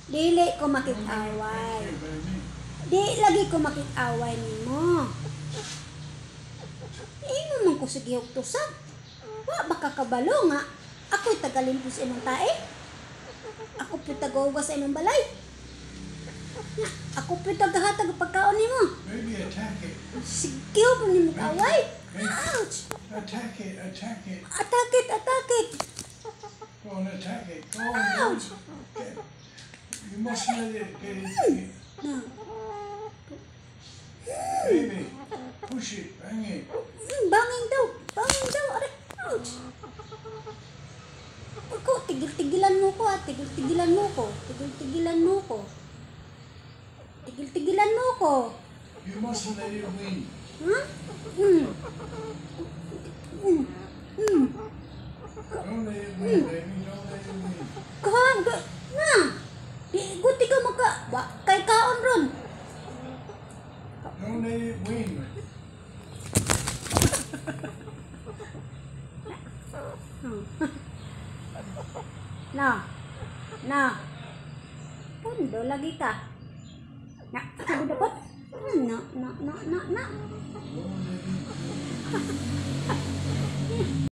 Dili ko makit-away. Di lagi ko makit-away nimo. Imo man ko sige og tusan. Wa baka kabalo nga ako'y tagalimpo sa imong tae. Ako po tagawa sa imong balay. Nga, ako po tagahatag ang pagkaon nimo. Maybe attack it. Sige po nimo kaway. Ouch! Attack it, attack it. Attack it, attack it. Go on, attack it. Go on. Ouch! You must let it get it. No. Baby, push it, bang it. Bangin daw. Bangin daw. Aray. Ouch! Ako, tigil-tigilan mo ko ha. Tigil-tigilan mo ko. Tigil-tigilan mo ko. Tigil-tigilan mo ko. You mustn't let it win. Ha? Don't let it win, baby. Don't let it win. Kahang, na. Di, guti ka maka. Ba, kay kaon ron. Don't let it win. Na. Na. Pundo lagi ka. Na, sabi dapat. Na, na, na, na, na. Don't let it win.